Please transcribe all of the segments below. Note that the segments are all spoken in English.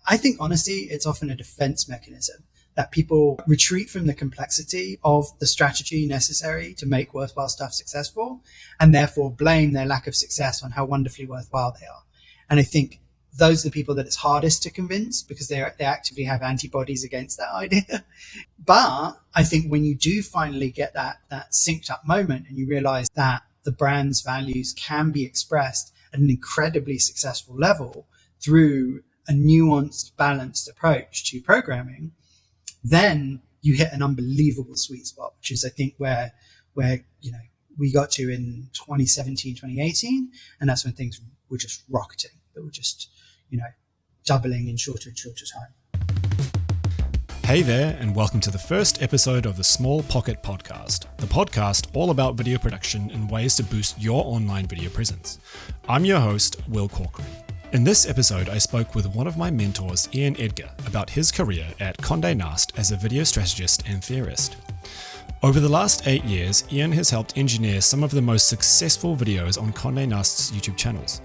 I think honestly, it's often a defense mechanism that people retreat from the complexity of the strategy necessary to make worthwhile stuff successful, and therefore blame their lack of success on how wonderfully worthwhile they are. And I think those are the people that it's hardest to convince because they actively have antibodies against that idea. But I think when you do finally get that synced up moment and you realize that the brand's values can be expressed at an incredibly successful level through a nuanced, balanced approach to programming, then you hit an unbelievable sweet spot, which is, I think, where we got to in 2017, 2018. And that's when things were just rocketing. They were just, doubling in shorter and shorter time. Hey there, and welcome to the first episode of the Small Pocket Podcast, the podcast all about video production and ways to boost your online video presence. I'm your host, Will Corcoran. In this episode, I spoke with one of my mentors, Ian Edgar, about his career at Conde Nast as a video strategist and theorist. Over the last 8 years, Ian has helped engineer some of the most successful videos on Conde Nast's YouTube channels.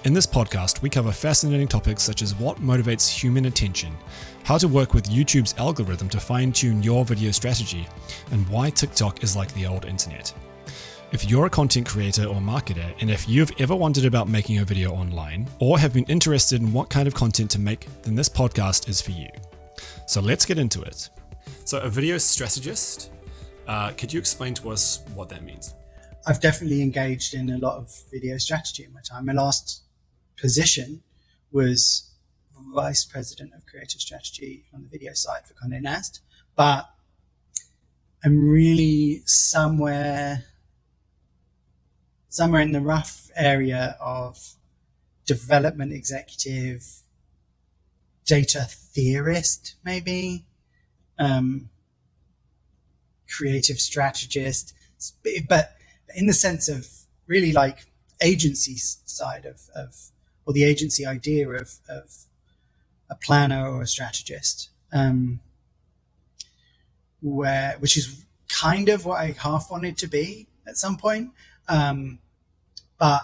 In this podcast, we cover fascinating topics such as what motivates human attention, how to work with YouTube's algorithm to fine-tune your video strategy, and why TikTok is like the old internet. If you're a content creator or marketer, and if you've ever wondered about making a video online, or have been interested in what kind of content to make, then this podcast is for you. So let's get into it. So a video strategist, could you explain to us what that means? I've definitely engaged in a lot of video strategy in my time. My last position was vice president of creative strategy on the video side for Conde Nast, but I'm really somewhere in the rough area of development executive, data theorist, maybe, creative strategist, but in the sense of really like agency side of or the agency idea of a planner or a strategist, which is kind of what I half wanted to be at some point. But,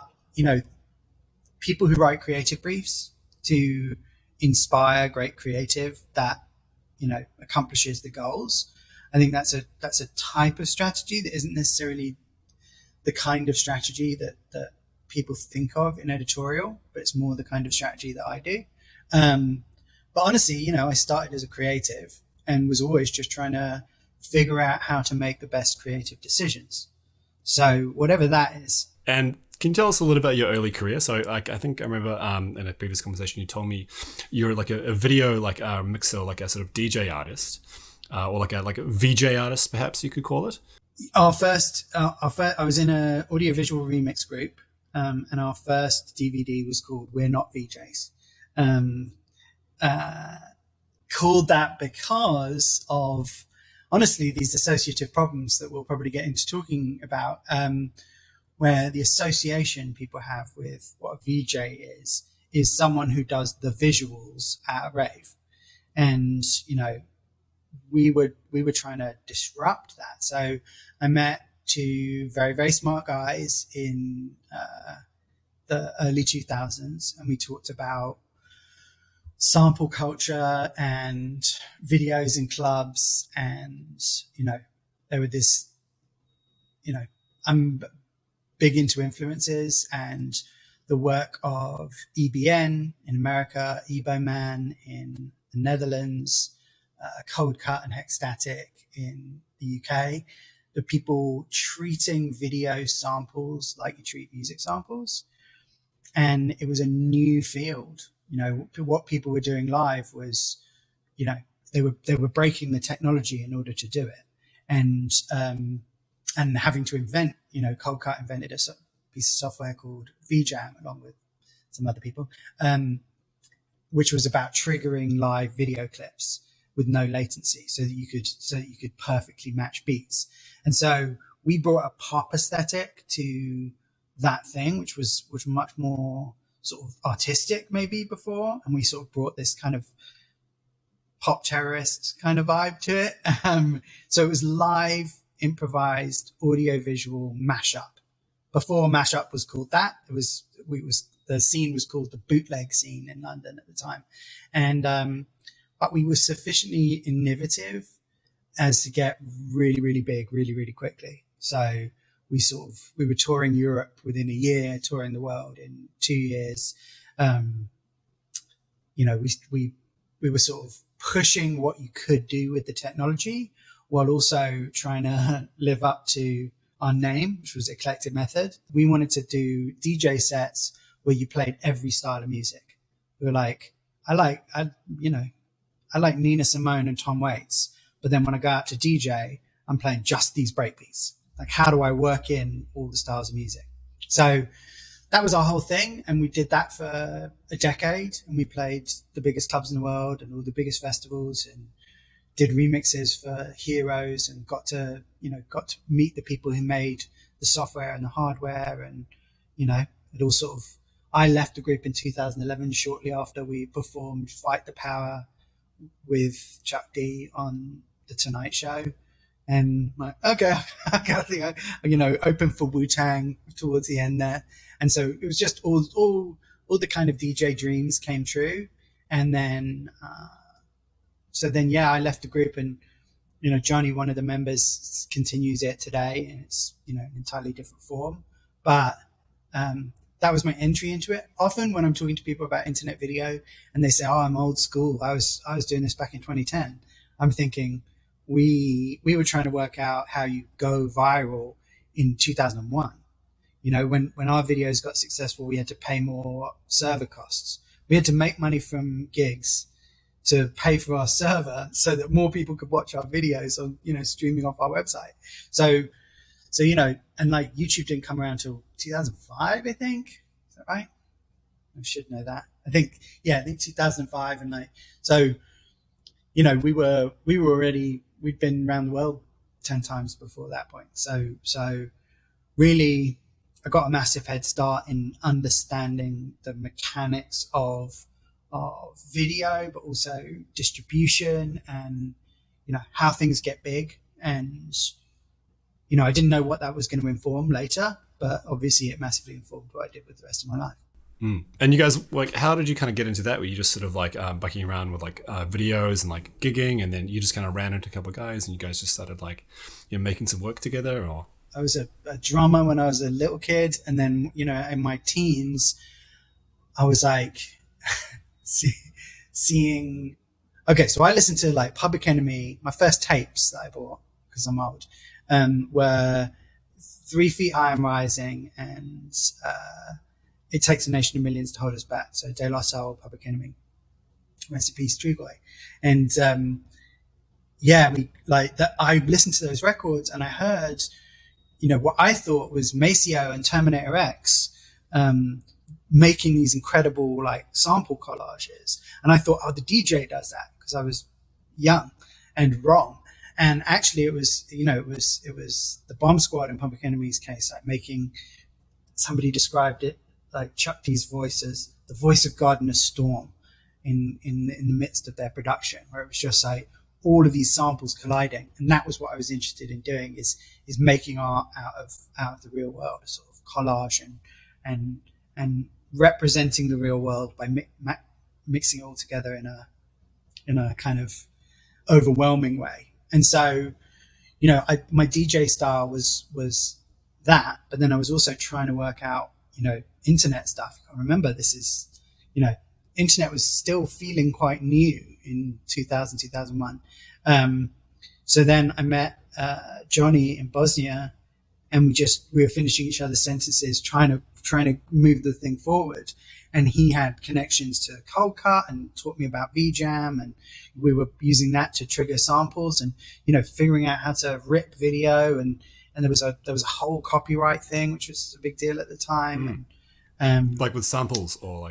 people who write creative briefs to inspire great creative that, accomplishes the goals. I think that's a type of strategy that isn't necessarily the kind of strategy that people think of in editorial, but it's more the kind of strategy that I do. But honestly, I started as a creative and was always just trying to figure out how to make the best creative decisions. So whatever that is. And can you tell us a little about your early career? So I think I remember in a previous conversation, you told me you were like a video, like a mixer, like a sort of DJ artist, or like a VJ artist, perhaps you could call it. Our first, I was in an audiovisual remix group, and our first DVD was called We're Not VJs. Called that because of, honestly, these associative problems that we'll probably get into talking about, where the association people have with what a VJ is someone who does the visuals at a rave. And, we were trying to disrupt that. So I met two very, very smart guys in the early 2000s, and we talked about sample culture and videos in clubs. And, there were this, I'm big into influences and the work of EBN in America, Eboman in the Netherlands, Cold Cut and Hexstatic in the UK, the people treating video samples like you treat music samples. And it was a new field. What people were doing live was, they were breaking the technology in order to do it. And having to invent, Cold Cut invented a piece of software called VJam along with some other people, which was about triggering live video clips with no latency so that you could perfectly match beats. And so we brought a pop aesthetic to that thing, which was much more sort of artistic maybe before. And we sort of brought this kind of pop terrorist kind of vibe to it. So it was live, improvised, audio visual mashup. Before mashup was called that, it was the scene was called the bootleg scene in London at the time. And, but we were sufficiently innovative as to get really, really big, really, really quickly. So we were touring Europe within a year, touring the world in 2 years. We were sort of pushing what you could do with the technology while also trying to live up to our name, which was Eclectic Method. We wanted to do DJ sets where you played every style of music. We were like, I like Nina Simone and Tom Waits, but then when I go out to DJ, I'm playing just these breakbeats. Like, how do I work in all the styles of music? So that was our whole thing. And we did that for a decade, and we played the biggest clubs in the world and all the biggest festivals and did remixes for heroes and got to meet the people who made the software and the hardware. And, it all sort of, I left the group in 2011, shortly after we performed Fight the Power with Chuck D on The Tonight Show. And like, okay, I think open for Wu-Tang towards the end there. And so it was just all the kind of DJ dreams came true. And then, I left the group, and, Johnny, one of the members, continues it today, and it's, an entirely different form. But, that was my entry into it. Often when I'm talking to people about internet video and they say, oh, I'm old school, I was doing this back in 2010. I'm thinking we were trying to work out how you go viral in 2001. When our videos got successful, we had to pay more server costs. We had to make money from gigs to pay for our server so that more people could watch our videos on, streaming off our website. So, and like YouTube didn't come around till 2005, I think. Is that right? I should know that. I think 2005. And we'd been around the world 10 times before that point. So really, I got a massive head start in understanding the mechanics of video, but also distribution and, how things get big. And, I didn't know what that was going to inform later, but obviously it massively informed what I did with the rest of my life. Mm. And you guys, how did you kind of get into that? Were you just sort of bucking around with videos and gigging, and then you just kind of ran into a couple of guys and you guys just started making some work together? Or I was a drummer when I was a little kid, and then in my teens, I was seeing. Okay, so I listened to Public Enemy. My first tapes that I bought, because I'm old, were 3 Feet High and Rising, and It Takes a Nation of Millions to Hold Us Back. So De La Soul, Public Enemy, rest in peace, Trugoy. And I listened to those records, and I heard, what I thought was Maceo and Terminator X making these incredible sample collages. And I thought, the DJ does that, because I was young and wrong. And actually it was the Bomb Squad in Public Enemy's case, making, somebody described it like Chuck D's voice as the voice of God in a storm in the midst of their production, where it was just all of these samples colliding. And that was what I was interested in doing, is making art out of the real world, a sort of collage and representing the real world by mixing it all together in a kind of overwhelming way. And so, my DJ style was that, but then I was also trying to work out, internet stuff. I remember this is, internet was still feeling quite new in 2000, 2001. So then I met Johnny in Bosnia, and we were finishing each other's sentences, trying to move the thing forward. And he had connections to Cold Cut and taught me about VJam, and we were using that to trigger samples and, figuring out how to rip video. And there was a whole copyright thing, which was a big deal at the time. And with samples or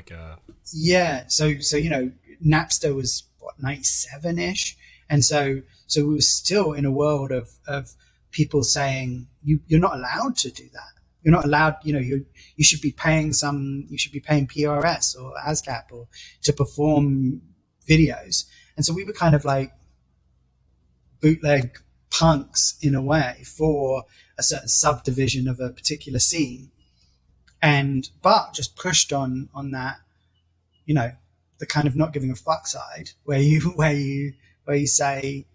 yeah. So Napster was 97-ish. And so we were still in a world of people saying, you're not allowed to do that. You're not allowed, you should be paying PRS or ASCAP or to perform videos. And so we were kind of bootleg punks in a way for a certain subdivision of a particular scene. but just pushed on that, the kind of not giving a fuck side where you say,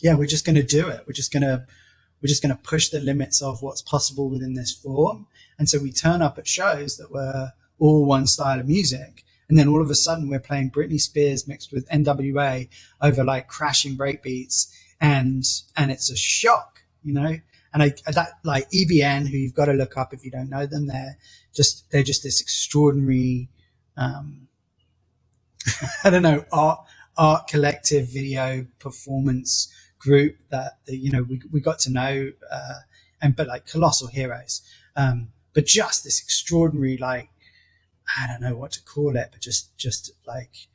we're just going to do it. We're just going to push the limits of what's possible within this form. And so we turn up at shows that were all one style of music. And then all of a sudden we're playing Britney Spears mixed with NWA over like crashing breakbeats. And it's a shock, And that like EBN, who you've got to look up if you don't know them, they're just this extraordinary, art collective video performance group that we got to know, but like colossal heroes, but just this extraordinary, like, I don't know what to call it, but just like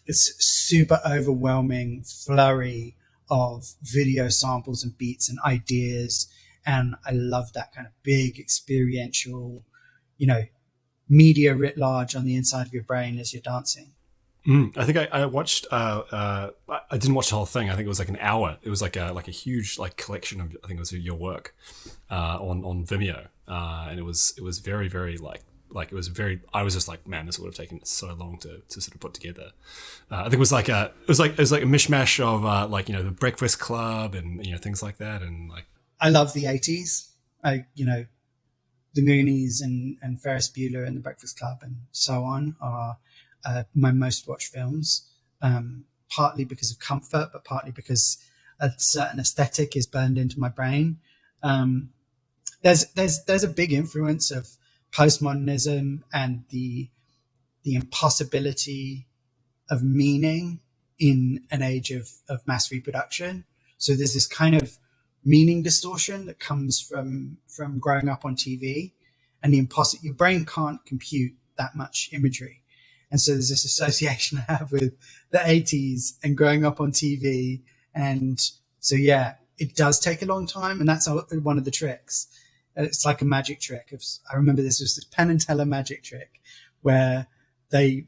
this super overwhelming flurry of video samples and beats and ideas. And I love that kind of big experiential, media writ large on the inside of your brain as you're dancing. I think I watched. I didn't watch the whole thing. I think it was like an hour. It was like a huge like collection of, I think it was your work on Vimeo, and it was very, very like it was very. I was just like, man, this would have taken so long to sort of put together. I think it was like a mishmash of the Breakfast Club and things like that, and like I love the 80s. The Goonies and Ferris Bueller and the Breakfast Club and so on are my most watched films, partly because of comfort, but partly because a certain aesthetic is burned into my brain. There's a big influence of postmodernism and the impossibility of meaning in an age of mass reproduction. So there's this kind of meaning distortion that comes from growing up on TV, and your brain can't compute that much imagery. And so there's this association I have with the 80s and growing up on TV. And so, it does take a long time. And that's one of the tricks. It's like a magic trick. I remember this was this Penn and Teller magic trick where they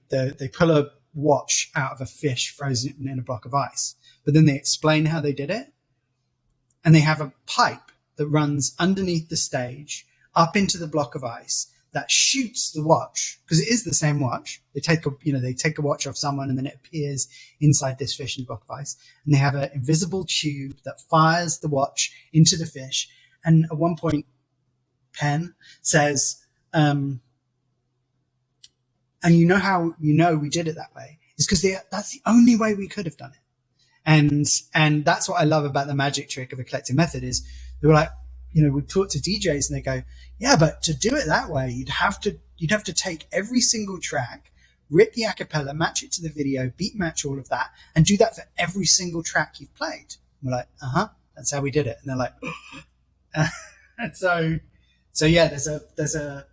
pull a watch out of a fish frozen in a block of ice, but then they explain how they did it. And they have a pipe that runs underneath the stage up into the block of ice that shoots the watch, because it is the same watch. They take a watch off someone and then it appears inside this fish in the block of ice. And they have an invisible tube that fires the watch into the fish. And at one point, Penn says, and how we did it that way is because that's the only way we could have done it. And that's what I love about the magic trick of eclectic method is they were like, we talk to DJs and they go, yeah, but to do it that way, you'd have to take every single track, rip the acapella, match it to the video, beat match all of that, and do that for every single track you've played. And we're like, that's how we did it. And they're like, and so yeah, there's a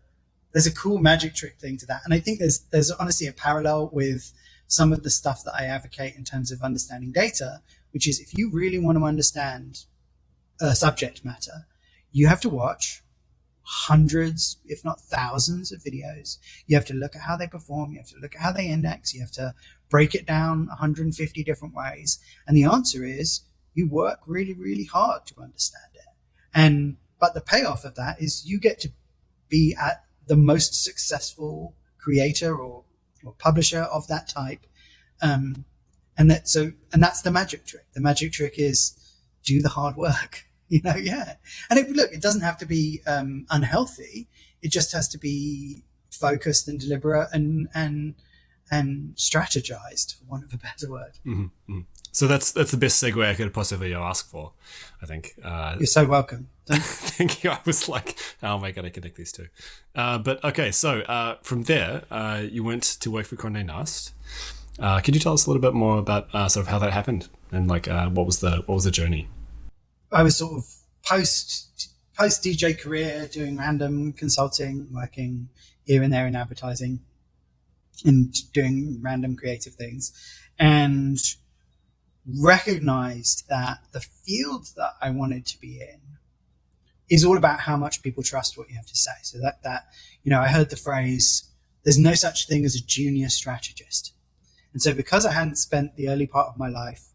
cool magic trick thing to that. And I think there's honestly a parallel with some of the stuff that I advocate in terms of understanding data, which is if you really want to understand subject matter, you have to watch hundreds, if not thousands of videos. You have to look at how they perform. You have to look at how they index. You have to break it down 150 different ways. And the answer is you work really, really hard to understand it. But the payoff of that is you get to be at the most successful creator or publisher of that type. And that's the magic trick. The magic trick is do the hard work. And it doesn't have to be unhealthy. It just has to be focused and deliberate and strategized, for want of a better word. Mm-hmm. So that's the best segue I could possibly ask for, I think. You're so welcome. Thank you. I was like, how am I going to connect these two? But okay, so from there, you went to work for Conde Nast. Could you tell us a little bit more about sort of how that happened and like what was the journey? I was sort of post DJ career doing random consulting, working here and there in advertising and doing random creative things, and recognized that the field that I wanted to be in is all about how much people trust what you have to say. So that I heard the phrase, there's no such thing as a junior strategist. And so because I hadn't spent the early part of my life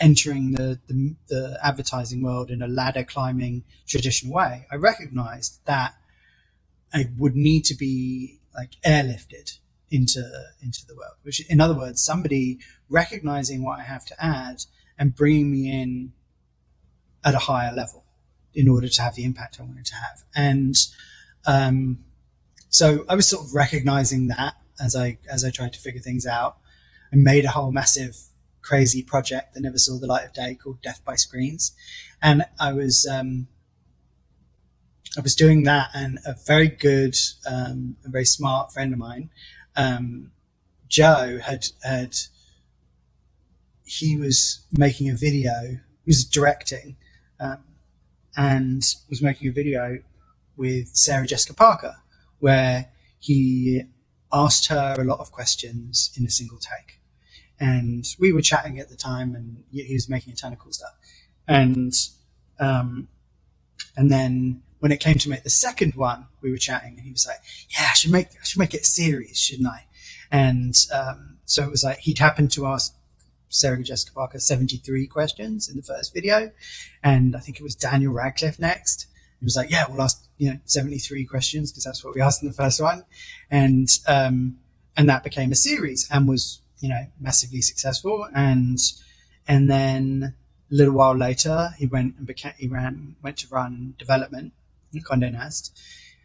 entering the advertising world in a ladder climbing traditional way, I recognized that I would need to be like airlifted into the world, which, in other words, somebody recognizing what I have to add and bringing me in at a higher level in order to have the impact I wanted to have. And so I was sort of recognizing that as I tried to figure things out. I made a whole massive crazy project that never saw the light of day called Death by Screens. And I was doing that, and a very good, a very smart friend of mine, Joe, he was making a video, he was directing, and was making a video with Sarah Jessica Parker, where he asked her a lot of questions in a single take. And we were chatting at the time, and he was making a ton of cool stuff. And then when it came to make the second one, we were chatting, and he was like, "Yeah, I should make it a series, shouldn't I?" And so it was like he'd happened to ask Sarah Jessica Parker 73 questions in the first video, and I think it was Daniel Radcliffe next. He was like, "Yeah, we'll ask 73 questions because that's what we asked in the first one," and that became a series and was massively successful. And then a little while later, he went to run development at Conde Nast,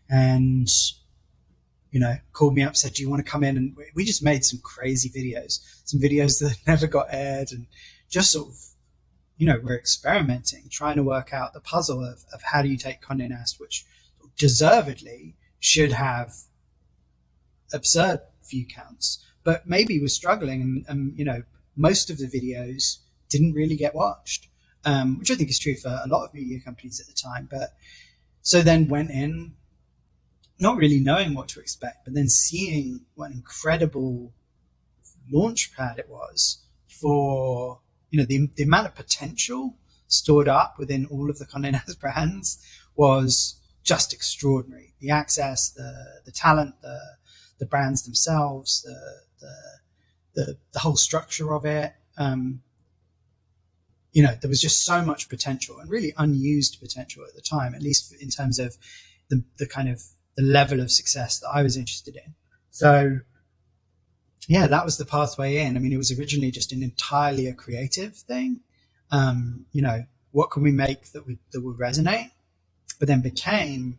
and called me up, said, "Do you want to come in?" And we just made some crazy videos, some videos that never got aired, and just sort of we're experimenting, trying to work out the puzzle of how do you take Conde Nast, which deservedly should have absurd view counts, but maybe was struggling, and most of the videos didn't really get watched, which I think is true for a lot of media companies at the time. But so then went in, not really knowing what to expect, but then seeing what an incredible launch pad it was for the amount of potential stored up within all of the Conde Nast brands was just extraordinary. The access, the talent, the brands themselves, the whole structure of it. There was just so much potential, and really unused potential at the time, at least in terms of the kind of the level of success that I was interested in. So yeah, that was the pathway in. I mean, it was originally just an entirely a creative thing. What can we make that would resonate? But then became,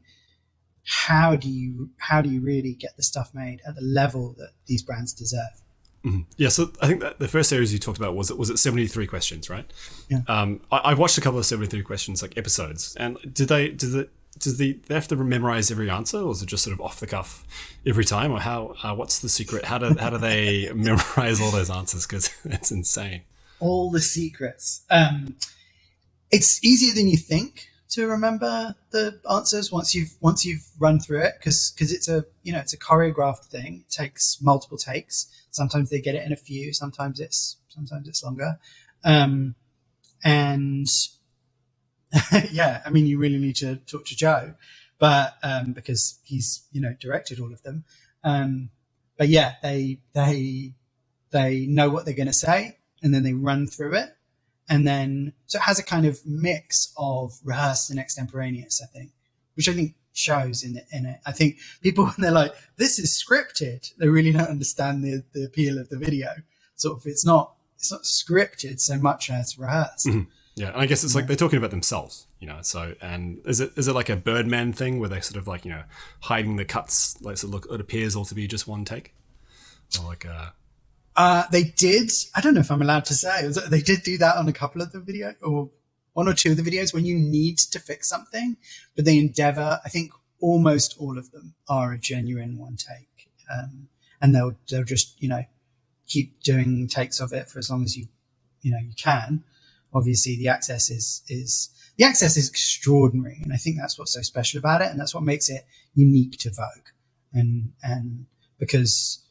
how do you really get the stuff made at the level that these brands deserve? Mm-hmm. Yeah, so I think that the first series you talked about was it 73 questions, right? Yeah. I've watched a couple of 73 questions like episodes, and do they have to memorize every answer, or is it just sort of off the cuff every time, or how? What's the secret? How do they memorize all those answers? Because that's insane. All the secrets. It's easier than you think to remember the answers once you've run through it, because it's a choreographed thing. It takes multiple takes. Sometimes they get it in a few. Sometimes it's longer. And yeah, I mean, you really need to talk to Joe, but because he's directed all of them. But yeah, they know what they're going to say, and then they run through it, and then so it has a kind of mix of rehearsed and extemporaneous, I think, which I think shows in it. I think people, when they're like, "This is scripted," they really don't understand the appeal of the video. Sort of, it's not scripted so much as rehearsed. Mm-hmm. Yeah, and I guess it's like they're talking about themselves, So, and is it like a Birdman thing where they sort of like hiding the cuts, like so look, it appears all to be just one take, or like they did. I don't know if I'm allowed to say. They did do that on a couple of the videos, or one or two of the videos, when you need to fix something, but they endeavor. I think almost all of them are a genuine one take, and they'll just keep doing takes of it for as long as you can. Obviously, the access is extraordinary, and I think that's what's so special about it, and that's what makes it unique to Vogue, and because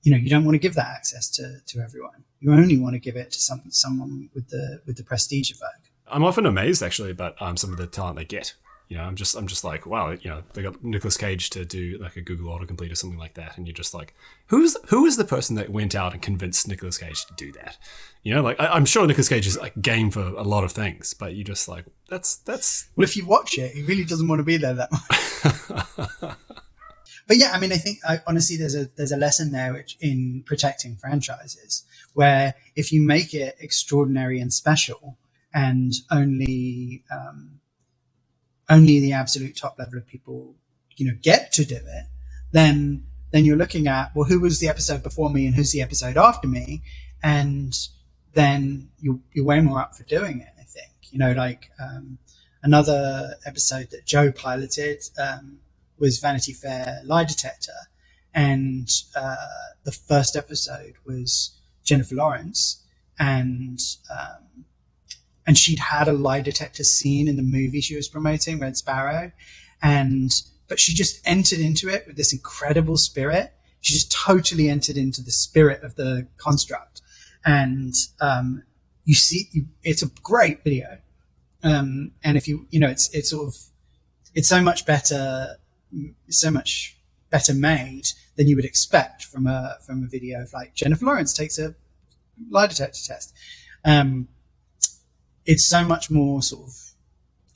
you don't want to give that access to everyone. You only want to give it to someone with the prestige of Vogue. I'm often amazed actually about some of the talent they get. I'm just like, wow, they got Nicolas Cage to do like a Google autocomplete or something like that, and you're just like, who is the person that went out and convinced Nicolas Cage to do that? I'm sure Nicolas Cage is like game for a lot of things, but you just like that's. Well, if you watch it, he really doesn't want to be there that much. But yeah, I mean, I think honestly, there's a lesson there in protecting franchises, where if you make it extraordinary and special, and only the absolute top level of people, get to do it, then you're looking at, well, who was the episode before me and who's the episode after me, and then you're way more up for doing it. I think, another episode that Joe piloted. Was Vanity Fair lie detector, and the first episode was Jennifer Lawrence, and she'd had a lie detector scene in the movie she was promoting, Red Sparrow, but she just entered into it with this incredible spirit. She just totally entered into the spirit of the construct, and you see, it's a great video, and if it's sort of, it's so much better made than you would expect from a video of like Jennifer Lawrence takes a lie detector test. It's so much more sort of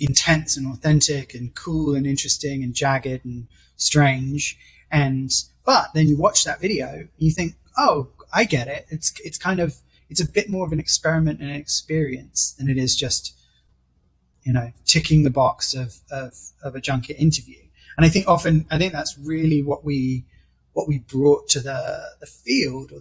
intense and authentic and cool and interesting and jagged and strange. But then you watch that video and you think, oh, I get it. It's a bit more of an experiment and an experience than it is just, ticking the box of a junket interview. And I think that's really what we brought to the field, or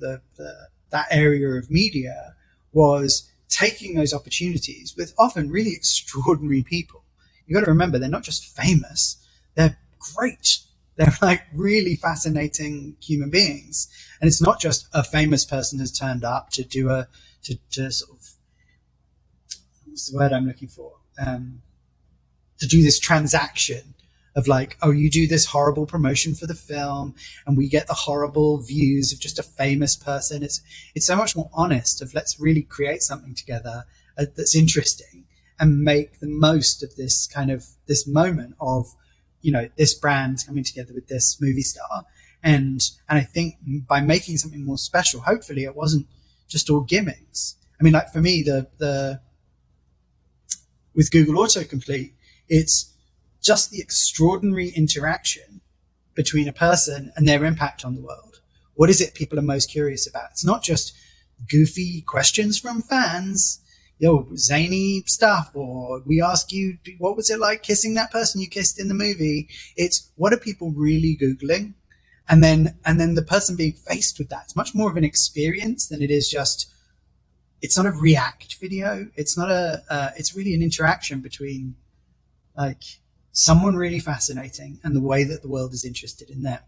that area of media, was taking those opportunities with often really extraordinary people. You got to remember, they're not just famous; they're great. They're like really fascinating human beings. And it's not just a famous person has turned up to do to sort of, what's the word I'm looking for? To do this transaction of like, oh, you do this horrible promotion for the film and we get the horrible views of just a famous person. It's so much more honest of, let's really create something together that's interesting and make the most of this this moment of, this brand coming together with this movie star. And I think by making something more special, hopefully it wasn't just all gimmicks. I mean, like for me, with Google autocomplete, it's just the extraordinary interaction between a person and their impact on the world. What is it people are most curious about? It's not just goofy questions from fans, zany stuff, or we ask you, what was it like kissing that person you kissed in the movie? It's, what are people really Googling? And then the person being faced with that. It's much more of an experience than it is just, it's not a react video. It's not it's really an interaction between like someone really fascinating and the way that the world is interested in them.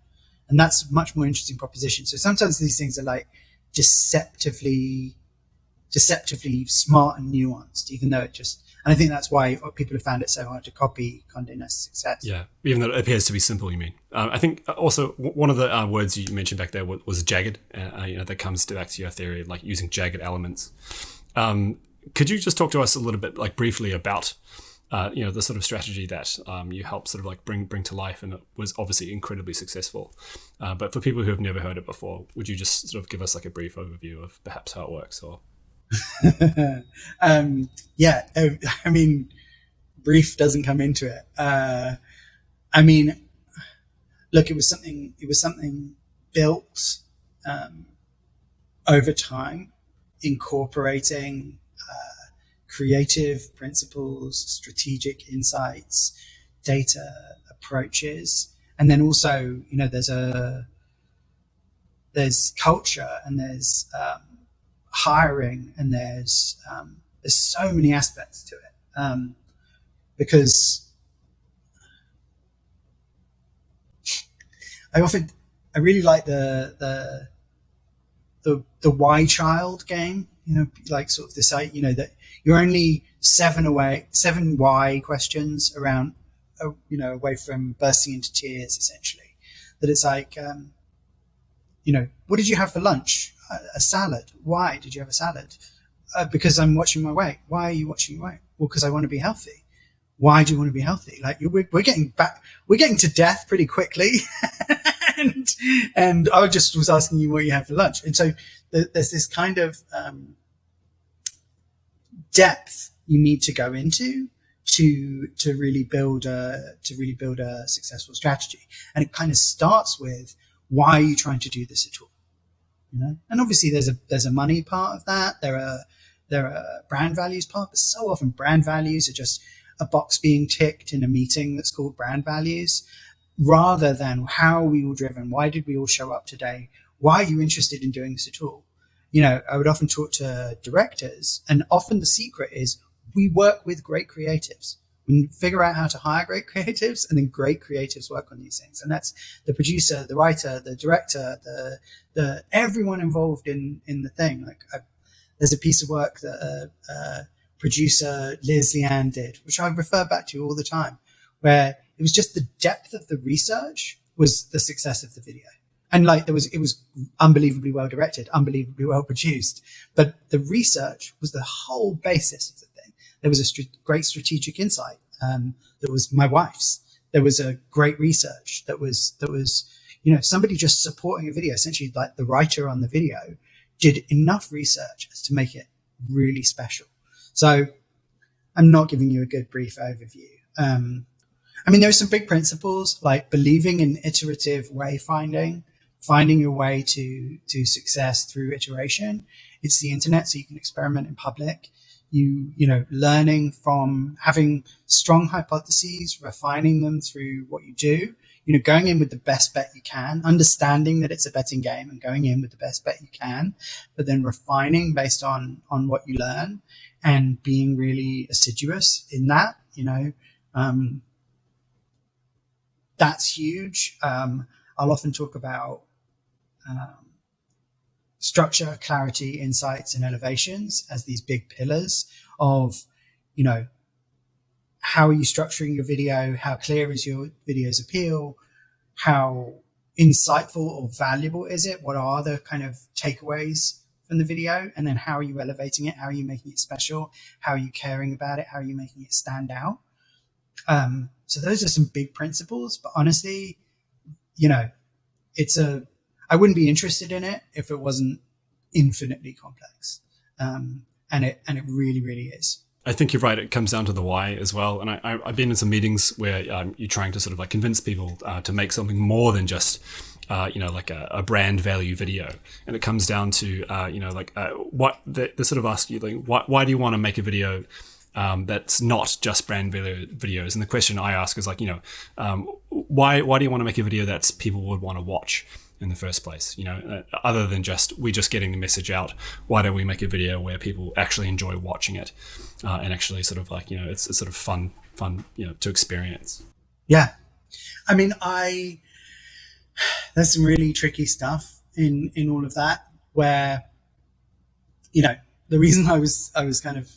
And that's a much more interesting proposition. So sometimes these things are like deceptively smart and nuanced, even though and I think that's why people have found it so hard to copy Conde Nast's success. Yeah, even though it appears to be simple, you mean. I think also one of the words you mentioned back there was jagged, that comes back to your theory, like using jagged elements. Could you just talk to us a little bit, like briefly about the sort of strategy that you help sort of like bring to life, and it was obviously incredibly successful. But for people who have never heard it before, would you just sort of give us like a brief overview of perhaps how it works? Or yeah, I mean, brief doesn't come into it. I mean, look, it was something built over time, incorporating creative principles, strategic insights, data approaches, and then also, there's culture, and there's hiring, and there's so many aspects to it, because I really like the why child game, like sort of this, that you're only 7 why questions around, away from bursting into tears, essentially. That it's like, what did you have for lunch? A salad. Why did you have a salad? Because I'm watching my weight. Why are you watching your weight? Well, because I want to be healthy. why do you want to be healthy? Like we're getting to death pretty quickly. and I just was asking you what you had for lunch. And so there's this kind of depth you need to go into to really build a successful strategy. And it kind of starts with, why are you trying to do this at all? You know, and obviously there's a money part of that. There are brand values part, but so often brand values are just a box being ticked in a meeting that's called brand values, rather than how are we all driven? Why did we all show up today? Why are you interested in doing this at all? You know, I would often talk to directors, and often the secret is we work with great creatives. We figure out how to hire great creatives, and then great creatives work on these things. And that's the producer, the writer, the director, the everyone involved in the thing. Like there's a piece of work that producer Liz Leanne did, which I refer back to all the time, where it was just the depth of the research was the success of the video. And like it was unbelievably well directed, unbelievably well produced, but the research was the whole basis of the thing. There was a great strategic insight that was my wife's. There was a great research that was you know, somebody just supporting a video. Essentially, like the writer on the video did enough research as to make it really special. So I'm not giving you a good brief overview. I mean, there's some big principles like believing in iterative wayfinding, finding your way to success through iteration. It's the internet, so you can experiment in public. You know, learning from having strong hypotheses, refining them through what you do, you know, going in with the best bet you can, understanding that it's a betting game and going in with the best bet you can, but then refining based on what you learn and being really assiduous in that, you know, that's huge. I'll often talk about structure, clarity, insights, and elevations as these big pillars of, you know, how are you structuring your video? How clear is your video's appeal? How insightful or valuable is it? What are the kind of takeaways from the video? And then how are you elevating it? How are you making it special? How are you caring about it? How are you making it stand out? So those are some big principles, but honestly, you know, I wouldn't be interested in it if it wasn't infinitely complex. And it really, really is. I think you're right. It comes down to the why as well. And I've been in some meetings where you're trying to sort of like convince people to make something more than just, you know, like a brand value video. And it comes down to, you know, like what they sort of ask you, like, why do you want to make a video that's not just brand videos? And the question I ask is like, you know, why do you want to make a video that's people would want to watch in the first place? You know, other than we're just getting the message out. Why don't we make a video where people actually enjoy watching it and actually sort of like, you know, it's sort of fun, you know, to experience. Yeah. I mean, there's some really tricky stuff in all of that where, you know, the reason I was kind of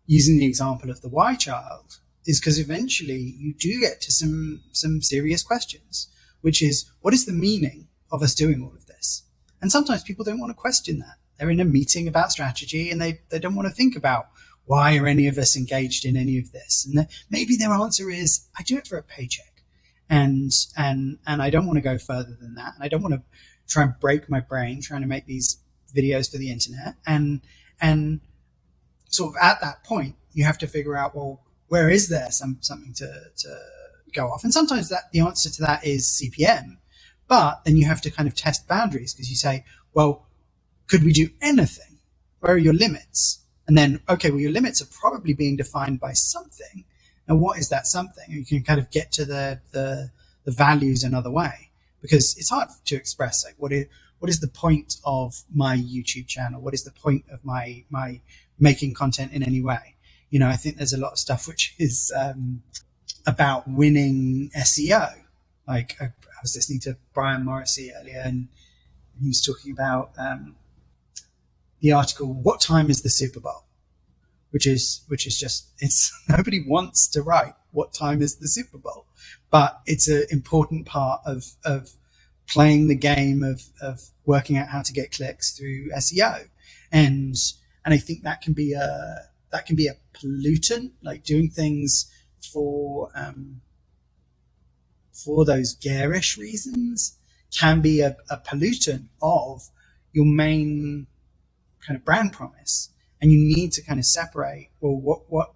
using the example of the why child is because eventually you do get to some serious questions, which is, what is the meaning of us doing all of this? And sometimes people don't want to question that. They're in a meeting about strategy and they don't want to think about, why are any of us engaged in any of this? And maybe their answer is, I do it for a paycheck. And I don't want to go further than that. And I don't want to try and break my brain trying to make these videos for the internet. And sort of at that point, you have to figure out, well, where is there something to go off? And sometimes the answer to that is CPM, but then you have to kind of test boundaries because you say, well, could we do anything? Where are your limits? And then, okay, well, your limits are probably being defined by something. And what is that something? You can kind of get to the values another way, because it's hard to express like what is the point of my YouTube channel? What is the point of my making content in any way? You know, I think there's a lot of stuff which is about winning SEO. Like I was listening to Brian Morrissey earlier, and he was talking about the article, "What time is the Super Bowl?" Which is just, it's nobody wants to write what time is the Super Bowl, but it's an important part of playing the game of working out how to get clicks through SEO, and I think that can be that can be a pollutant, like doing things for those garish reasons can be a pollutant of your main kind of brand promise. And you need to kind of separate, well, what,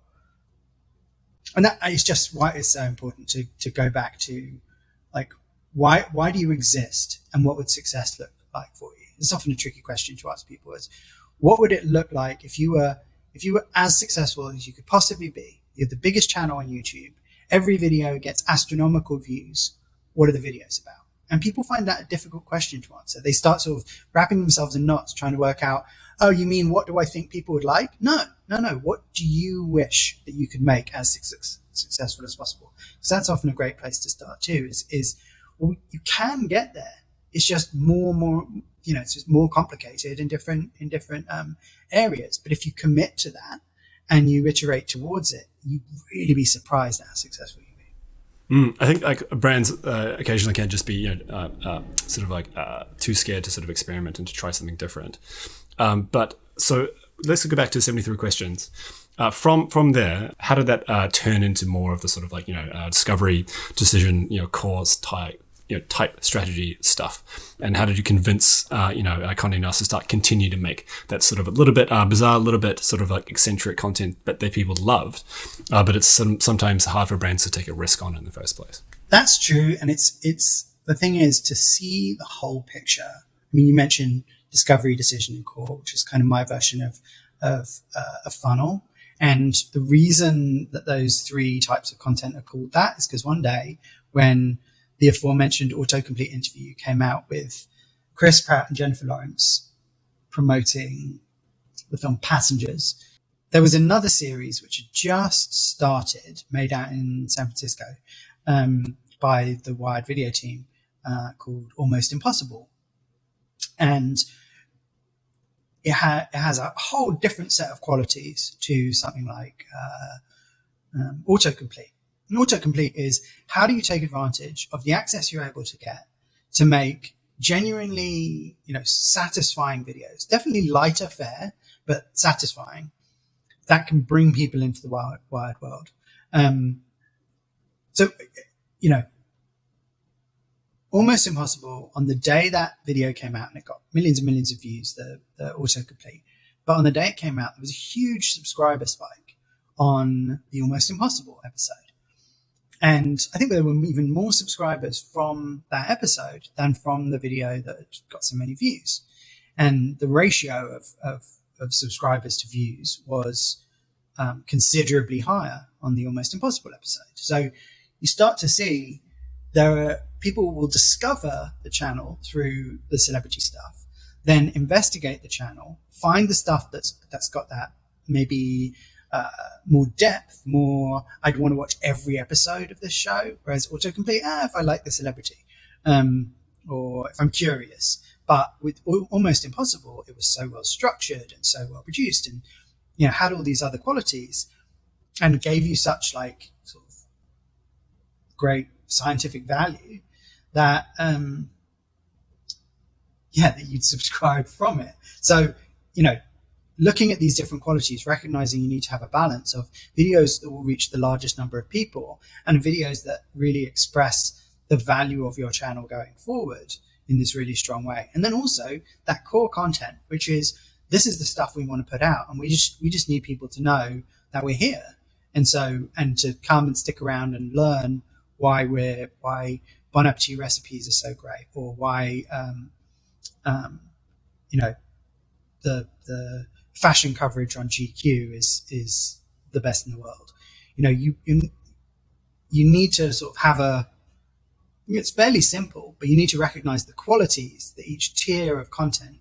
and that is just why it's so important to go back to, like, why do you exist and what would success look like for you? It's often a tricky question to ask people, is what would it look like if you were as successful as you could possibly be? You're the biggest channel on YouTube. Every video gets astronomical views. What are the videos about? And people find that a difficult question to answer. They start sort of wrapping themselves in knots trying to work out, oh, you mean what do I think people would like? No. What do you wish that you could make as successful as possible? Because that's often a great place to start too, is well, you can get there. It's just more, it's just more complicated in different areas. But if you commit to that and you iterate towards it, you'd really be surprised at how successful you be. I think like brands occasionally can just be sort of like too scared to sort of experiment and to try something different. But so let's go back to 73 questions. From there, how did that turn into more of the sort of like discovery, decision, cause type strategy stuff? And how did you convince Condé Nast to continue to make that sort of a little bit bizarre, a little bit sort of like eccentric content that people loved, but it's sometimes hard for brands to take a risk on in the first place? That's true, and it's the thing is to see the whole picture. I mean, you mentioned discovery, decision, and core, which is kind of my version of a funnel. And the reason that those three types of content are called that is because one day when the aforementioned autocomplete interview came out with Chris Pratt and Jennifer Lawrence promoting the film Passengers, there was another series which had just started, made out in San Francisco by the Wired video team called Almost Impossible. And it has a whole different set of qualities to something like autocomplete. And autocomplete is, how do you take advantage of the access you're able to get to make genuinely, satisfying videos, definitely lighter fare, but satisfying, that can bring people into the wired world. Almost Impossible, on the day that video came out, and it got millions and millions of views, the autocomplete, but on the day it came out, there was a huge subscriber spike on the Almost Impossible episode. And I think there were even more subscribers from that episode than from the video that got so many views. And the ratio of subscribers to views was considerably higher on the Almost Impossible episode. So you start to see people will discover the channel through the celebrity stuff, then investigate the channel, find the stuff that's got that maybe more depth, more, I'd want to watch every episode of this show, whereas autocomplete, if I like the celebrity, or if I'm curious. But with Almost Impossible, it was so well structured and so well produced, and had all these other qualities, and gave you such like sort of great scientific value that that you'd subscribe from it. So looking at these different qualities, recognizing you need to have a balance of videos that will reach the largest number of people and videos that really express the value of your channel going forward in this really strong way. And then also that core content, which is, this is the stuff we want to put out, and we just need people to know that we're here, and to come and stick around and learn why Bon Appetit recipes are so great, or why the fashion coverage on GQ is the best in the world. You need to sort of have it's fairly simple, but you need to recognize the qualities that each tier of content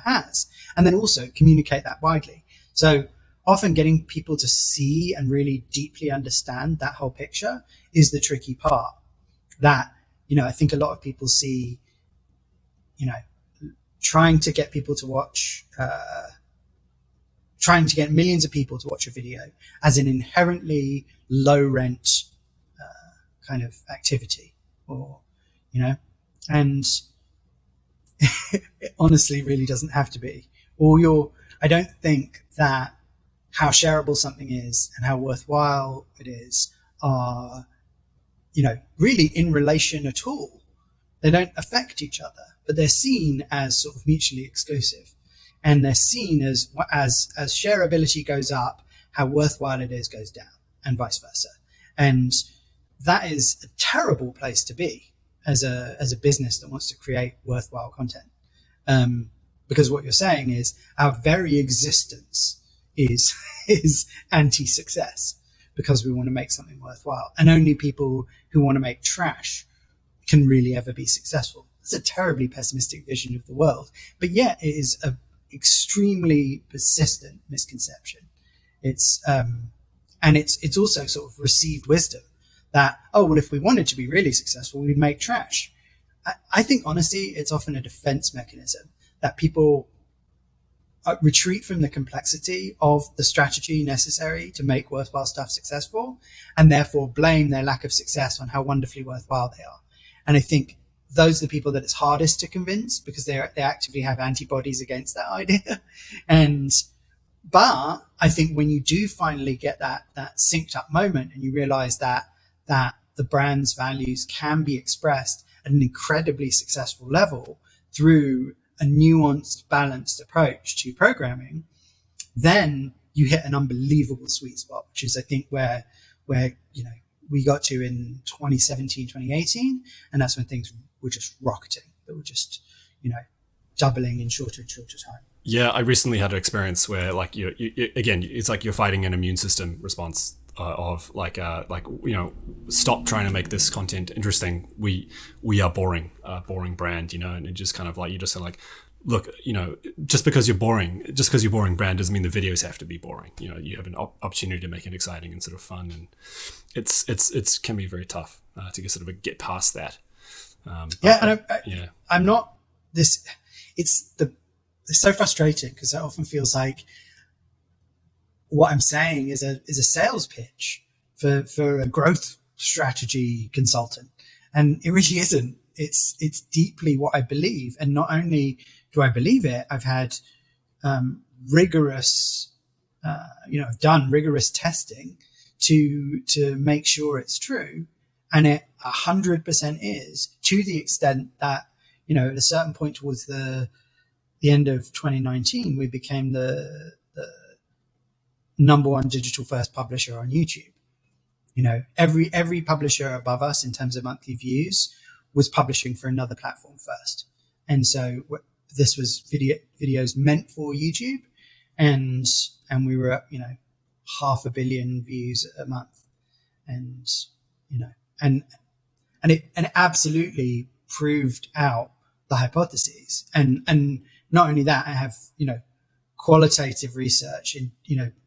has, and then also communicate that widely. So often getting people to see and really deeply understand that whole picture is the tricky part. That, I think a lot of people see, trying to get people to watch, trying to get millions of people to watch a video as an inherently low rent kind of activity, or, and it honestly really doesn't have to be. I don't think that how shareable something is and how worthwhile it is are, really in relation at all. They don't affect each other, but they're seen as sort of mutually exclusive. And they're seen as shareability goes up, how worthwhile it is goes down, and vice versa. And that is a terrible place to be as a business that wants to create worthwhile content. Because what you're saying is our very existence is anti-success, because we want to make something worthwhile. And only people who want to make trash can really ever be successful. It's a terribly pessimistic vision of the world, but yet it is a extremely persistent misconception. It's also sort of received wisdom that, if we wanted to be really successful, we'd make trash. I think honestly, it's often a defense mechanism that people retreat from the complexity of the strategy necessary to make worthwhile stuff successful, and therefore blame their lack of success on how wonderfully worthwhile they are. And I think those are the people that it's hardest to convince, because they actively have antibodies against that idea. But I think when you do finally get that synced up moment and you realize that the brand's values can be expressed at an incredibly successful level through a nuanced, balanced approach to programming, then you hit an unbelievable sweet spot, which is, I think, where we got to in 2017, 2018. And that's when things were just rocketing. They were just, doubling in shorter and shorter time. Yeah, I recently had an experience where, like, you again, it's like you're fighting an immune system response of stop trying to make this content interesting. We are boring brand, and it just kind of like, you just like, look, just because you're boring brand doesn't mean the videos have to be boring. You have an opportunity to make it exciting and sort of fun, and it's can be very tough to sort of get past that. I'm not this. It's so frustrating, because it often feels like what I'm saying is a sales pitch for a growth strategy consultant, and it really isn't. It's deeply what I believe, and not only do I believe it, I've had rigorous, I've done rigorous testing to make sure it's true, and it 100% is, to the extent that at a certain point towards the end of 2019, we became the number one digital first publisher on YouTube. Every publisher above us in terms of monthly views was publishing for another platform first. And so this was videos meant for YouTube, and we were at, 500 million views a month. And, and it absolutely proved out the hypotheses. And not only that, I have, qualitative research in,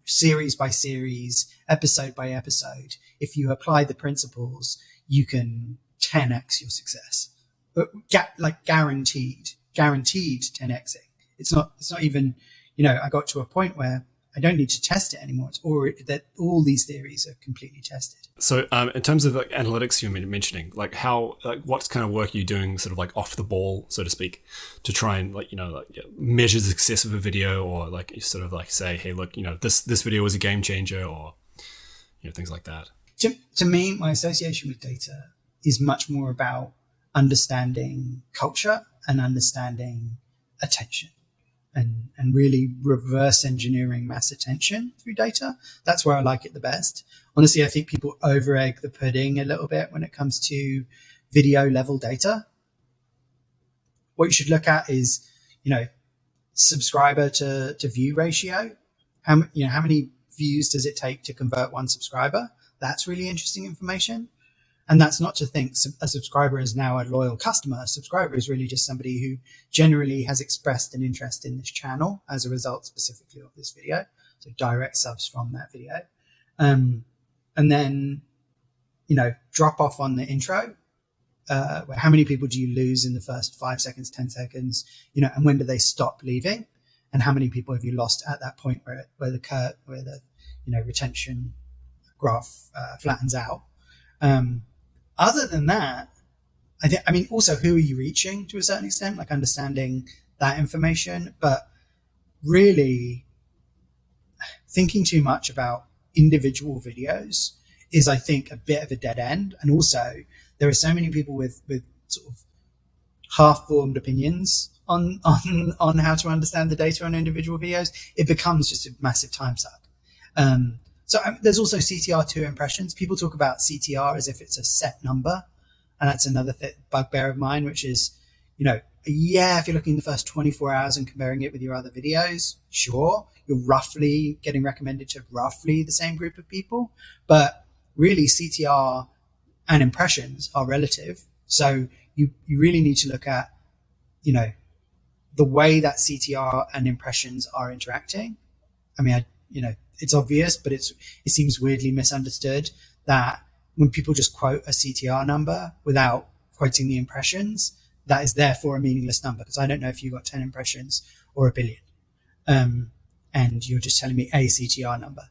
series by series, episode by episode. If you apply the principles, you can 10x your success, but guaranteed 10xing. It's not even, I got to a point where I don't need to test it anymore. It's already that all these theories are completely tested. So in terms of analytics you're mentioning, what kind of work are you doing sort of like off the ball, so to speak, to try and measure the success of a video, or sort of say, hey, look, this video was a game changer, or things like that? To me, my association with data is much more about understanding culture and understanding attention, and really reverse engineering mass attention through data. That's where I like it the best. Honestly, I think people over-egg the pudding a little bit when it comes to video level data. What you should look at is, subscriber to view ratio. How many views does it take to convert one subscriber? That's really interesting information. And that's not to think a subscriber is now a loyal customer. A subscriber is really just somebody who generally has expressed an interest in this channel as a result specifically of this video. So direct subs from that video. And then, drop off on the intro. How many people do you lose in the first 5 seconds, 10 seconds, and when do they stop leaving? And how many people have you lost at that point where the retention graph flattens out? Other than that, also, who are you reaching to a certain extent, like understanding that information. But really, thinking too much about individual videos is, I think, a bit of a dead end. And also, there are so many people with sort of half-formed opinions on how to understand the data on individual videos. It becomes just a massive time suck. There's also CTR2 impressions. People talk about CTR as if it's a set number. And that's another bugbear of mine, which is, if you're looking at the first 24 hours and comparing it with your other videos, sure, you're roughly getting recommended to roughly the same group of people. But really, CTR and impressions are relative. So you really need to look at, the way that CTR and impressions are interacting. I mean, it's obvious, but it seems weirdly misunderstood that when people just quote a CTR number without quoting the impressions, that is therefore a meaningless number, because I don't know if you got 10 impressions or a billion. And you're just telling me a CTR number.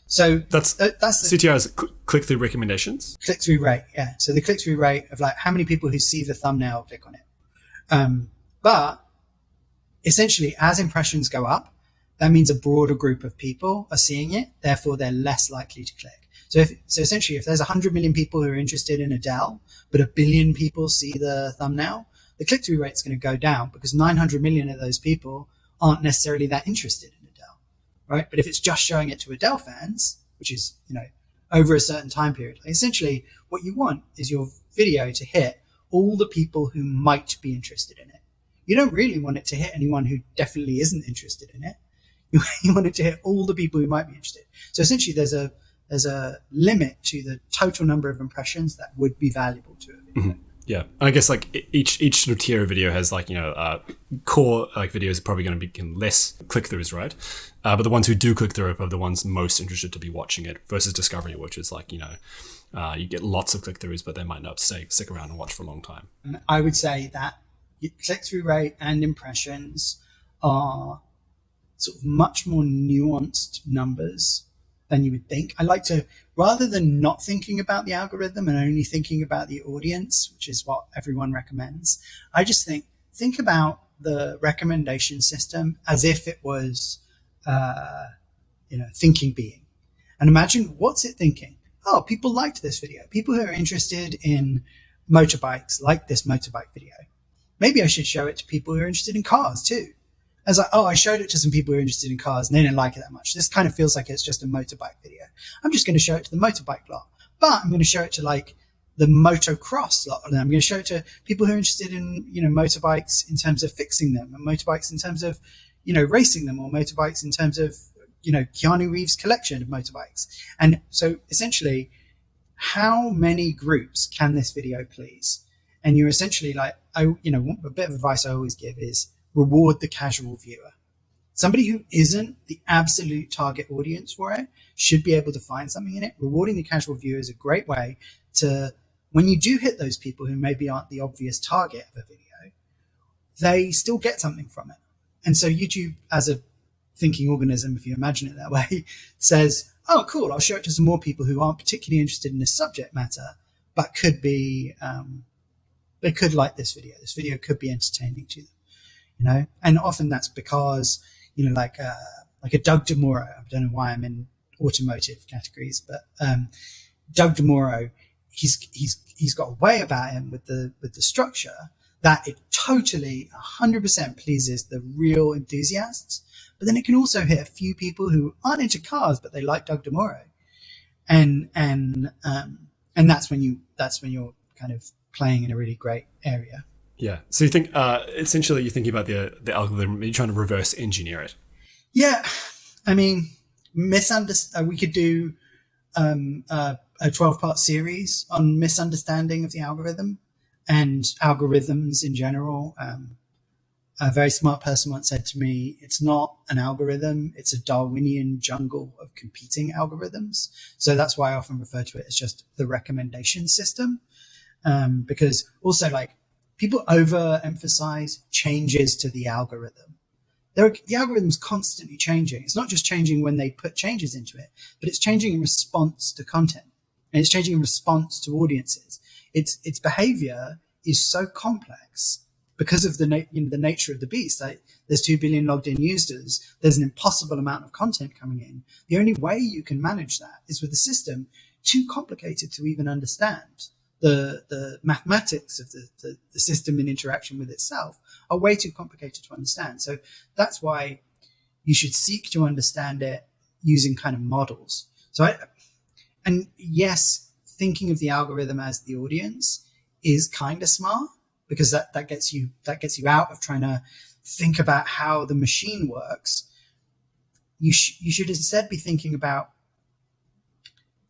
So that's CTR is click-through recommendations? Click-through rate, yeah. So the click-through rate of like how many people who see the thumbnail click on it. But essentially, as impressions go up, that means a broader group of people are seeing it. Therefore, they're less likely to click. So essentially, if there's 100 million people who are interested in Adele, but a billion people see the thumbnail, the click-through rate is going to go down because 900 million of those people aren't necessarily that interested in Adele, right? But if it's just showing it to Adele fans, which is, over a certain time period, essentially what you want is your video to hit all the people who might be interested in it. You don't really want it to hit anyone who definitely isn't interested in it. You want it to hit all the people who might be interested. So essentially there's a limit to the total number of impressions that would be valuable to a video. Mm-hmm. Yeah. And I guess like each sort of tier of video has like, core like videos are probably going to be less click-throughs, right? But the ones who do click through are the ones most interested to be watching it versus discovery, which is like, you get lots of click-throughs, but they might not stick around and watch for a long time. And I would say that click-through rate and impressions are sort of much more nuanced numbers than you would think. I like to, rather than not thinking about the algorithm and only thinking about the audience, which is what everyone recommends, I just think about the recommendation system as if it was, thinking being. And imagine, what's it thinking? Oh, people liked this video. People who are interested in motorbikes like this motorbike video. Maybe I should show it to people who are interested in cars too. I was like, I showed it to some people who are interested in cars and they didn't like it that much. This kind of feels like it's just a motorbike video. I'm just going to show it to the motorbike lot, but I'm going to show it to like the motocross lot. And I'm going to show it to people who are interested in, motorbikes in terms of fixing them, and motorbikes in terms of, racing them, or motorbikes in terms of, Keanu Reeves' collection of motorbikes. And so essentially, how many groups can this video please? And you're essentially like, a bit of advice I always give is reward the casual viewer. Somebody who isn't the absolute target audience for it should be able to find something in it. Rewarding the casual viewer is a great way to, when you do hit those people who maybe aren't the obvious target of a video, they still get something from it. And so YouTube, as a thinking organism, if you imagine it that way, says, oh, cool, I'll show it to some more people who aren't particularly interested in this subject matter, but could be, they could like this video. This video could be entertaining to them, and often that's because, like a Doug DeMuro, I don't know why I'm in automotive categories, but Doug DeMuro, he's got a way about him with the structure that it totally 100% pleases the real enthusiasts, but then it can also hit a few people who aren't into cars but they like Doug DeMuro, and that's when you're kind of playing in a really great area. Yeah. So you think essentially you're thinking about the algorithm, you're trying to reverse engineer it. Yeah. I mean, we could do a 12-part series on misunderstanding of the algorithm and algorithms in general. A very smart person once said to me, it's not an algorithm, it's a Darwinian jungle of competing algorithms. So that's why I often refer to it as just the recommendation system. Because also, like, people overemphasize changes to the algorithm. The algorithm's constantly changing. It's not just changing when they put changes into it, but it's changing in response to content, and it's changing in response to audiences. Its behavior is so complex because of the nature of the beast. Like, there's 2 billion logged in users. There's an impossible amount of content coming in. The only way you can manage that is with a system too complicated to even understand. The mathematics of the system in interaction with itself are way too complicated to understand. So that's why you should seek to understand it using kind of models. And yes, thinking of the algorithm as the audience is kind of smart, because that gets you out of trying to think about how the machine works. You should instead be thinking about,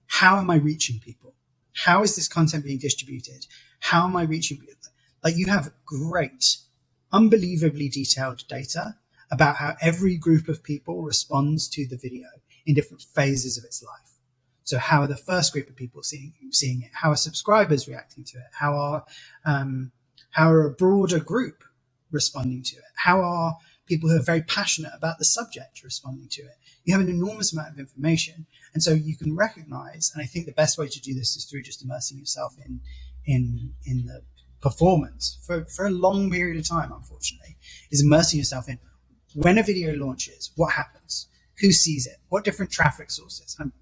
how am I reaching people? How is this content being distributed? How am I reaching people? Like, you have great, unbelievably detailed data about how every group of people responds to the video in different phases of its life. So how are the first group of people seeing it? How are subscribers reacting to it? How are a broader group responding to it? How are people who are very passionate about the subject responding to it? You have an enormous amount of information. And so you can recognize, and I think the best way to do this is through just immersing yourself in the performance for a long period of time, unfortunately, is immersing yourself in, when a video launches, what happens? Who sees it? What different traffic sources? I'm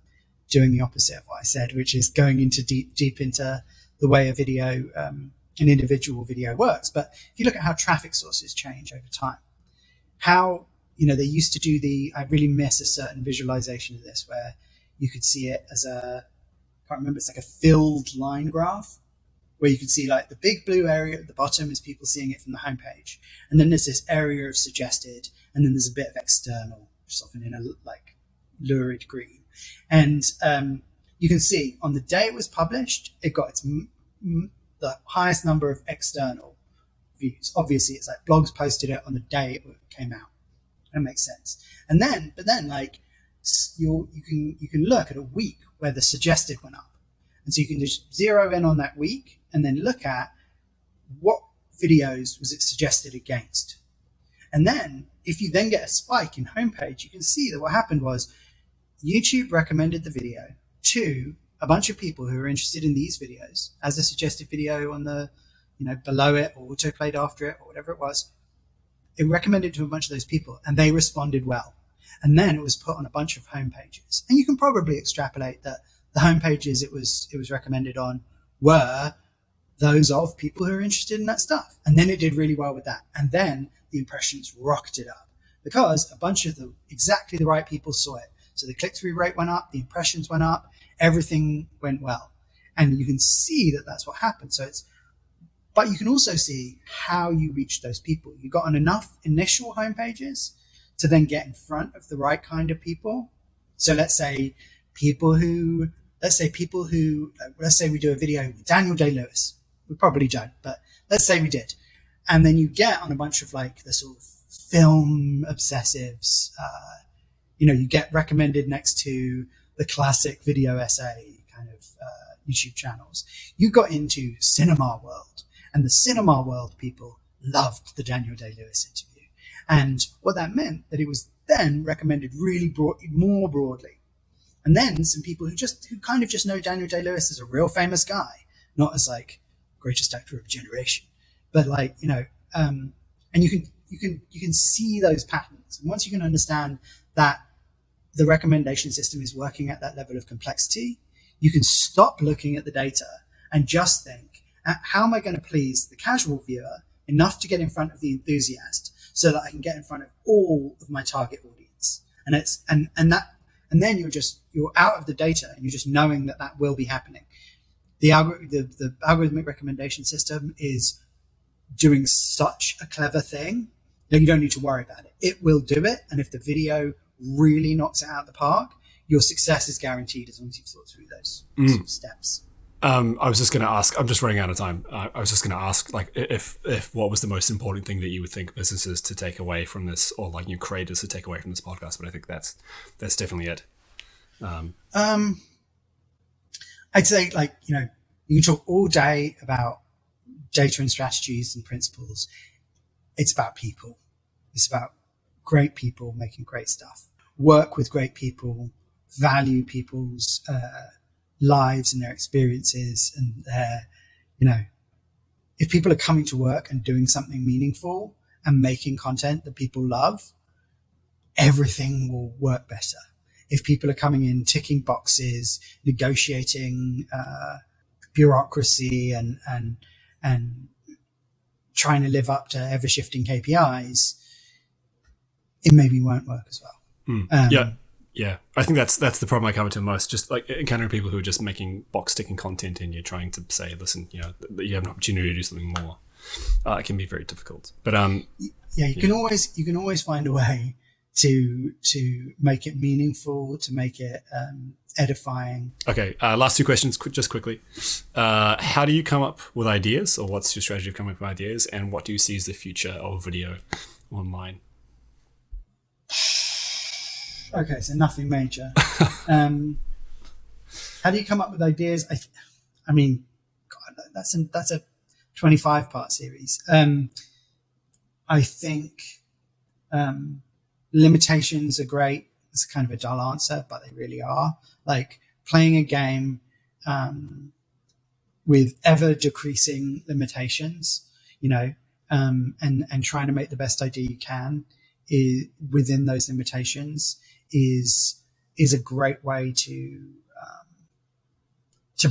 doing the opposite of what I said, which is going into deep into the way a video, an individual video works. But if you look at how traffic sources change over time, how, they used to do I really miss a certain visualization of this, where you could see it as I can't remember, it's like a filled line graph, where you can see like the big blue area at the bottom is people seeing it from the homepage. And then there's this area of suggested, and then there's a bit of external, which is often in a like lurid green. And you can see on the day it was published, it got the highest number of external views. Obviously, it's like blogs posted it on the day it came out. That makes sense. But then like you can look at a week where the suggested went up. And so you can just zero in on that week and then look at what videos was it suggested against. And then if you then get a spike in homepage, you can see that what happened was YouTube recommended the video to a bunch of people who are interested in these videos as a suggested video on the, below it, or auto-played after it, or whatever it was. It recommended to a bunch of those people, and they responded well. And then it was put on a bunch of homepages. And you can probably extrapolate that the homepages it was recommended on were those of people who are interested in that stuff. And then it did really well with that. And then the impressions rocketed up because a bunch of exactly the right people saw it. So the click-through rate went up, the impressions went up, everything went well. And you can see that that's what happened. But you can also see how you reach those people. You got on enough initial homepages to then get in front of the right kind of people. So let's say we do a video with Daniel Day-Lewis. We probably don't, but let's say we did. And then you get on a bunch of like the sort of film obsessives, you get recommended next to the classic video essay kind of YouTube channels. You got into Cinema World, and the Cinema World people loved the Daniel Day-Lewis interview. And what that meant, that it was then recommended really more broadly. And then some people who kind of just know Daniel Day-Lewis as a real famous guy, not as like greatest actor of a generation, but like, and you can see those patterns. And once you can understand that the recommendation system is working at that level of complexity, you can stop looking at the data and just think, how am I going to please the casual viewer enough to get in front of the enthusiast so that I can get in front of all of my target audience? And then you're out of the data and you're just knowing that will be happening. The algorithmic recommendation system is doing such a clever thing that you don't need to worry about it. It will do it. And if the video really knocks it out of the park, your success is guaranteed as long as you've thought through those sort of steps. I was just going to ask, I'm just running out of time. I was just going to ask, like, if what was the most important thing that you would think businesses to take away from this, or like new creators to take away from this podcast, but I think that's definitely it. I'd say, like, you can talk all day about data and strategies and principles. It's about people. It's about great people making great stuff. Work with great people, value people's lives and their experiences and their, if people are coming to work and doing something meaningful and making content that people love, everything will work better. If people are coming in, ticking boxes, negotiating bureaucracy and trying to live up to ever shifting KPIs, it maybe won't work as well. Yeah. I think that's the problem I come to most. Just like encountering people who are just making box ticking content, and you're trying to say, listen, that you have an opportunity to do something more. It can be very difficult. But you can always find a way to make it meaningful, to make it edifying. Okay, last two questions, just quickly. How do you come up with ideas, or what's your strategy of coming up with ideas, and what do you see as the future of video online? Okay, so nothing major. How do you come up with ideas? I mean, God, that's a 25-part series. I think limitations are great. It's kind of a dull answer, but they really are. Like playing a game with ever decreasing limitations, and trying to make the best idea you can within those limitations is a great way to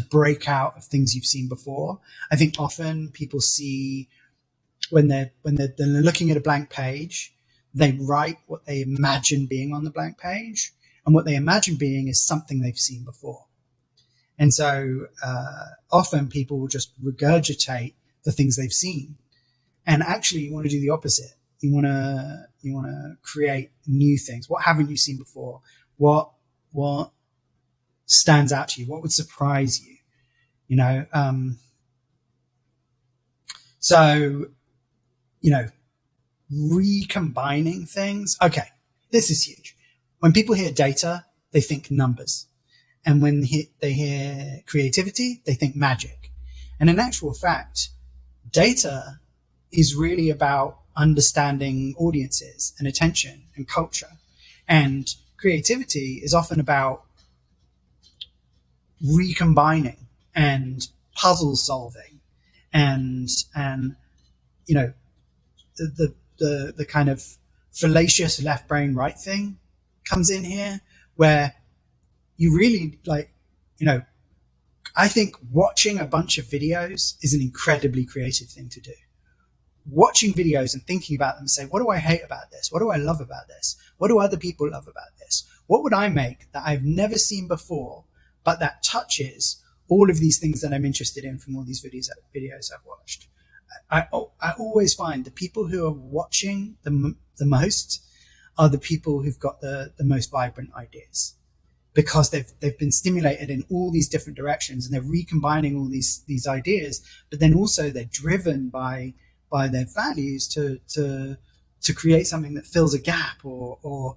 break out of things you've seen before. I think often people see when they're looking at a blank page, they write what they imagine being on the blank page, and what they imagine being is something they've seen before. And so often people will just regurgitate the things they've seen, and actually you want to do the opposite. You want to create new things. What haven't you seen before? What stands out to you? What would surprise you? Recombining things. Okay, this is huge. When people hear data, they think numbers. And when they hear creativity, they think magic. And in actual fact, data is really about understanding audiences and attention and culture. And creativity is often about recombining and puzzle solving and the kind of fallacious left brain right thing comes in here, where you really I think watching a bunch of videos is an incredibly creative thing to do. Watching videos and thinking about them, say, what do I hate about this? What do I love about this? What do other people love about this? What would I make that I've never seen before, but that touches all of these things that I'm interested in from all these videos I've watched? I always find the people who are watching the most are the people who've got the most vibrant ideas, because they've been stimulated in all these different directions, and they're recombining all these ideas, but then also they're driven by their values to create something that fills a gap or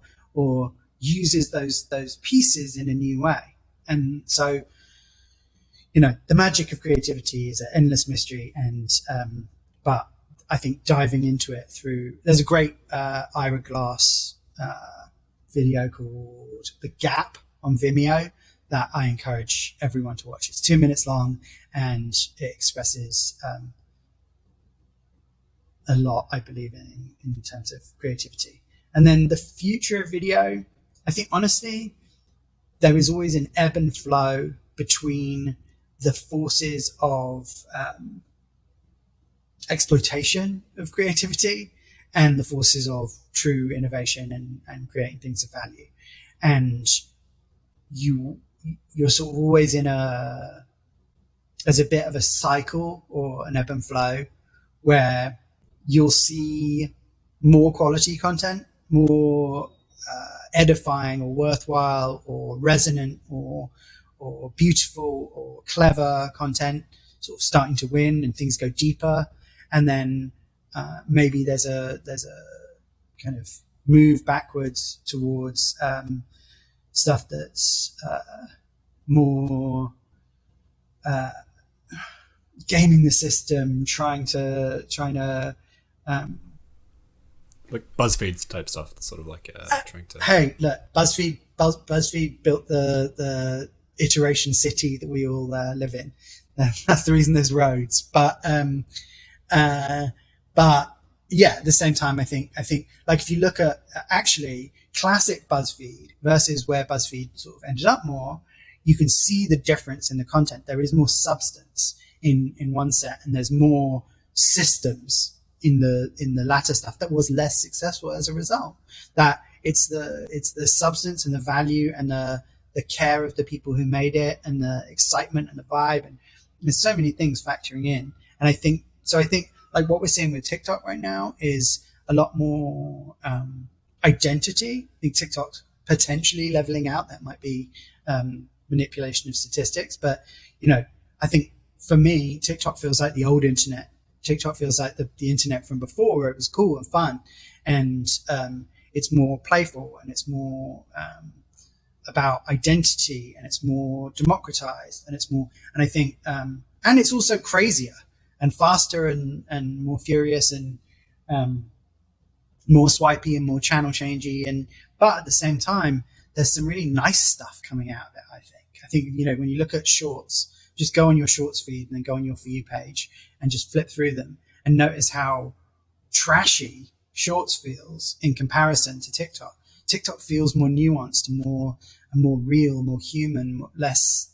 uses those pieces in a new way. And so, the magic of creativity is an endless mystery, and but I think diving into it there's a great Ira Glass video called The Gap on Vimeo that I encourage everyone to watch. It's 2 minutes long, and it expresses a lot, I believe, in terms of creativity. And then the future of video, I think honestly, there is always an ebb and flow between the forces of exploitation of creativity and the forces of true innovation and creating things of value. And you're sort of always there's a bit of a cycle or an ebb and flow where you'll see more quality content, more edifying or worthwhile or resonant or beautiful or clever content sort of starting to win, and things go deeper. And then maybe there's a kind of move backwards towards stuff that's more gaming the system, trying to like BuzzFeed type stuff, sort of like trying to. Hey, look, BuzzFeed built the iteration city that we all live in. That's the reason there's roads. But But yeah, at the same time, I think like if you look at actually classic BuzzFeed versus where BuzzFeed sort of ended up more, you can see the difference in the content. There is more substance in one set, and there's more systems in the latter stuff that was less successful as a result. That it's the substance and the value and the care of the people who made it and the excitement and the vibe, and there's so many things factoring in. And I think like what we're seeing with TikTok right now is a lot more identity. I think TikTok's potentially leveling out. That might be manipulation of statistics, but I think for me, TikTok feels like the old internet. TikTok feels like the internet from before, where it was cool and fun, and it's more playful, and it's more about identity, and it's more democratized, and I think and it's also crazier and faster and more furious and more swipey and more channel changey, but at the same time there's some really nice stuff coming out of it. I think when you look at shorts, just go on your shorts feed and then go on your For You page and just flip through them and notice how trashy shorts feels in comparison to TikTok. TikTok feels more nuanced, more real, more human, less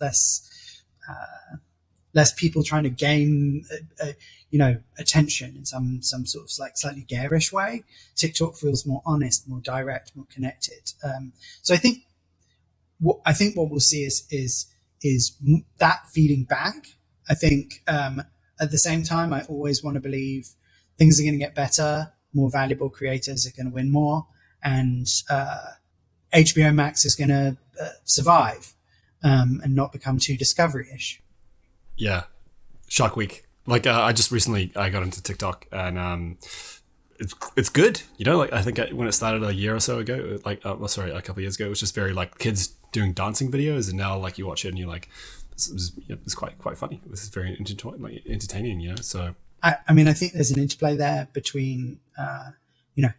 people trying to gain attention in some sort of like slightly garish way. TikTok feels more honest, more direct, more connected. So I think what we'll see is that feeding back. I think at the same time, I always want to believe things are going to get better, more valuable creators are going to win more, and HBO Max is going to survive and not become too Discovery-ish. Yeah, Shark Week. Like I just recently got into TikTok, and it's good. I think when it started a year or so ago, a couple of years ago, it was just very like kids doing dancing videos, and now like you watch it and you're like, it's quite funny. This is very entertaining. So I mean, I think there's an interplay there between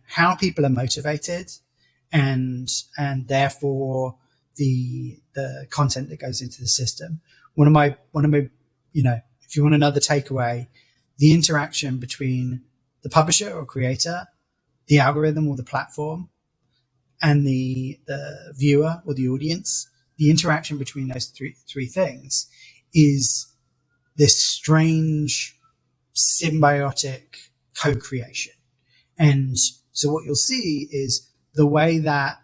how people are motivated and therefore the content that goes into the system. One of my if you want another takeaway, the interaction between the publisher or creator, the algorithm or the platform, and the viewer or the audience, the interaction between those three things is this strange symbiotic co-creation. And so what you'll see is the way that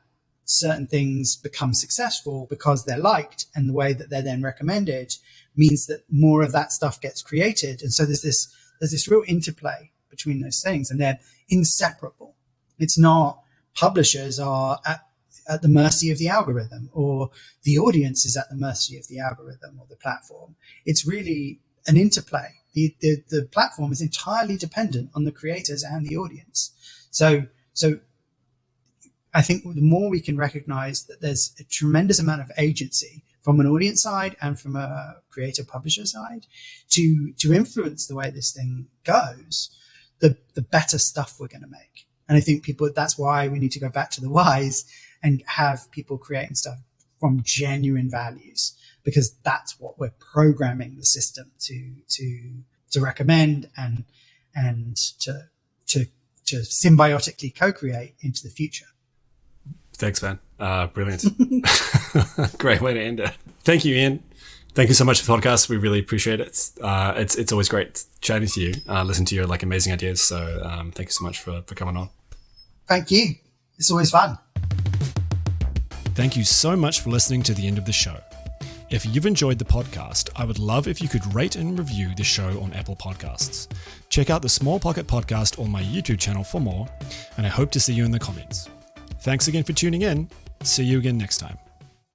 certain things become successful because they're liked, and the way that they're then recommended means that more of that stuff gets created. And so there's this real interplay between those things, and they're inseparable. It's not publishers are at the mercy of the algorithm, or the audience is at the mercy of the algorithm or the platform. It's really an interplay. The platform is entirely dependent on the creators and the audience. So I think the more we can recognize that there's a tremendous amount of agency from an audience side and from a creator publisher side to influence the way this thing goes, the better stuff we're going to make. And I think that's why we need to go back to the whys and have people creating stuff from genuine values, because that's what we're programming the system to recommend and to symbiotically co-create into the future. Thanks, man. Brilliant. Great way to end it. Thank you, Ian. Thank you so much for the podcast. We really appreciate it. It's always great chatting to you, listen to your amazing ideas. So thank you so much for coming on. Thank you. It's always fun. Thank you so much for listening to the end of the show. If you've enjoyed the podcast, I would love if you could rate and review the show on Apple Podcasts. Check out the Small Pocket Podcast on my YouTube channel for more, and I hope to see you in the comments. Thanks again for tuning in. See you again next time.